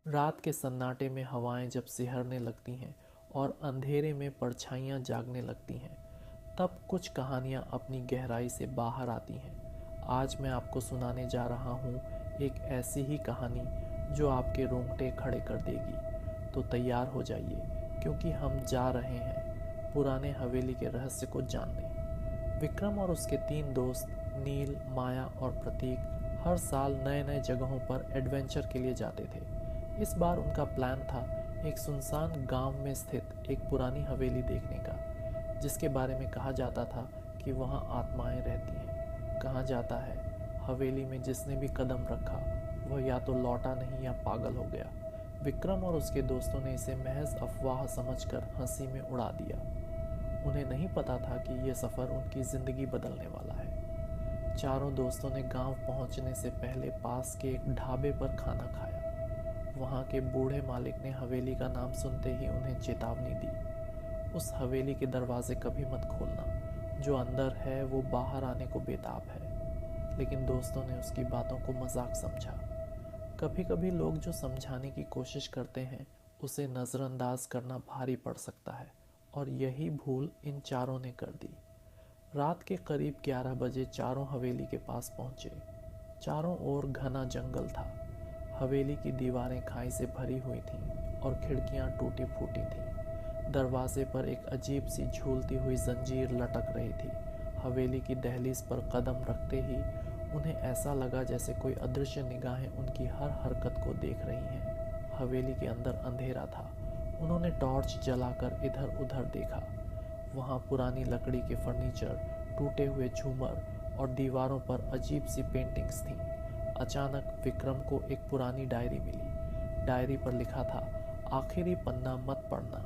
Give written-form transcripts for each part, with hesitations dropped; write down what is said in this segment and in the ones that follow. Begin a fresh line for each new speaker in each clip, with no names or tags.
रात के सन्नाटे में हवाएं जब सिहरने लगती हैं और अंधेरे में परछाइयां जागने लगती हैं, तब कुछ कहानियां अपनी गहराई से बाहर आती हैं। आज मैं आपको सुनाने जा रहा हूँ एक ऐसी ही कहानी जो आपके रोंगटे खड़े कर देगी। तो तैयार हो जाइए, क्योंकि हम जा रहे हैं पुराने हवेली के रहस्य को जानने। विक्रम और उसके 3 दोस्त नील, माया और प्रतीक हर साल नए नए जगहों पर एडवेंचर के लिए जाते थे। इस बार उनका प्लान था एक सुनसान गांव में स्थित एक पुरानी हवेली देखने का, जिसके बारे में कहा जाता था कि वहां आत्माएं रहती हैं। कहा जाता है हवेली में जिसने भी कदम रखा वह या तो लौटा नहीं या पागल हो गया। विक्रम और उसके दोस्तों ने इसे महज अफवाह समझकर हंसी में उड़ा दिया। उन्हें नहीं पता था कि यह सफ़र उनकी ज़िंदगी बदलने वाला है। चारों दोस्तों ने गांव पहुंचने से पहले पास के एक ढाबे पर खाना खाया। वहां के बूढ़े मालिक ने हवेली का नाम सुनते ही उन्हें चेतावनी दी, उस हवेली के दरवाजे कभी मत खोलना, जो अंदर है वो बाहर आने को बेताब है। लेकिन दोस्तों ने उसकी बातों को मजाक समझा। कभी कभी लोग जो समझाने की कोशिश करते हैं उसे नज़रअंदाज करना भारी पड़ सकता है, और यही भूल इन चारों ने कर दी। रात के करीब 11 बजे चारों हवेली के पास पहुंचे। चारों ओर घना जंगल था। हवेली की दीवारें खाई से भरी हुई थीं और खिड़कियां टूटी फूटी थीं। दरवाजे पर एक अजीब सी झूलती हुई जंजीर लटक रही थी। हवेली की दहलीज पर कदम रखते ही उन्हें ऐसा लगा जैसे कोई अदृश्य निगाहें उनकी हर हरकत को देख रही हैं। हवेली के अंदर अंधेरा था। उन्होंने टॉर्च जलाकर इधर उधर देखा। वहाँ पुरानी लकड़ी के फर्नीचर, टूटे हुए झूमर और दीवारों पर अजीब सी पेंटिंग्स थीं। अचानक विक्रम को एक पुरानी डायरी मिली। डायरी पर लिखा था, आखिरी पन्ना मत पढ़ना।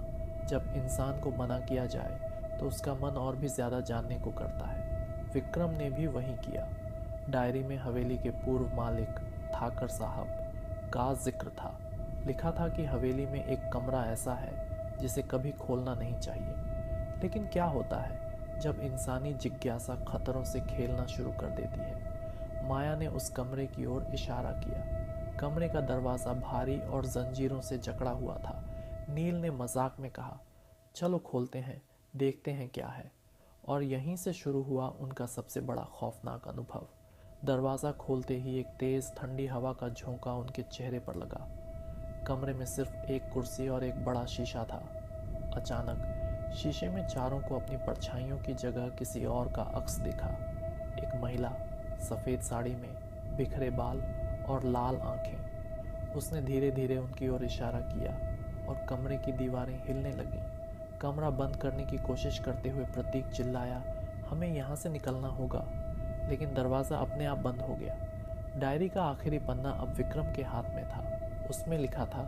जब इंसान को मना किया जाए तो उसका मन और भी ज़्यादा जानने को करता है। विक्रम ने भी वही किया। डायरी में हवेली के पूर्व मालिक ठाकर साहब का जिक्र था। लिखा था कि हवेली में एक कमरा ऐसा है जिसे कभी खोलना नहीं चाहिए। लेकिन क्या होता है जब इंसानी जिज्ञासा खतरों से खेलना शुरू कर देती है। माया ने उस कमरे की ओर इशारा किया। कमरे का दरवाज़ा भारी और जंजीरों से जकड़ा हुआ था। नील ने मजाक में कहा, चलो खोलते हैं, देखते हैं क्या है। और यहीं से शुरू हुआ उनका सबसे बड़ा खौफनाक अनुभव। दरवाज़ा खोलते ही एक तेज़ ठंडी हवा का झोंका उनके चेहरे पर लगा। कमरे में सिर्फ एक कुर्सी और एक बड़ा शीशा था। अचानक शीशे में चारों को अपनी परछाइयों की जगह किसी और का अक्स दिखा। एक महिला, सफ़ेद साड़ी में, बिखरे बाल और लाल आंखें। उसने धीरे धीरे उनकी ओर इशारा किया और कमरे की दीवारें हिलने लगीं। कमरा बंद करने की कोशिश करते हुए प्रतीक चिल्लाया, हमें यहाँ से निकलना होगा। लेकिन दरवाज़ा अपने आप बंद हो गया। डायरी का आखिरी पन्ना अब विक्रम के हाथ में था। उसमें लिखा था,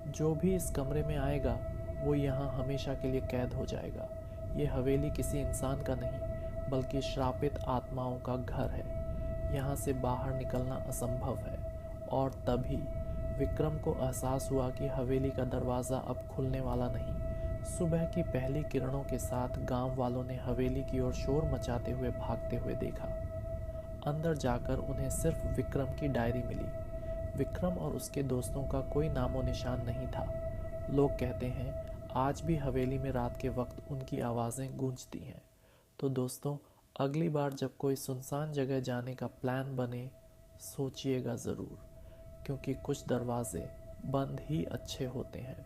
जो भी इस कमरे में आएगा वो यहाँ हमेशा के लिए कैद हो जाएगा। ये हवेली किसी इंसान का नहीं, बल्कि श्रापित आत्माओं का घर है। यहाँ से बाहर निकलना असंभव है। और तभी विक्रम को एहसास हुआ कि हवेली का दरवाज़ा अब खुलने वाला नहीं। सुबह की पहली किरणों के साथ गांव वालों ने हवेली की ओर शोर मचाते हुए भागते हुए देखा। अंदर जाकर उन्हें सिर्फ विक्रम की डायरी मिली। विक्रम और उसके दोस्तों का कोई नामो निशान नहीं था। लोग कहते हैं आज भी हवेली में रात के वक्त उनकी आवाज़ें गूंजती हैं। तो दोस्तों, अगली बार जब कोई सुनसान जगह जाने का प्लान बने, सोचिएगा ज़रूर, क्योंकि कुछ दरवाजे बंद ही अच्छे होते हैं।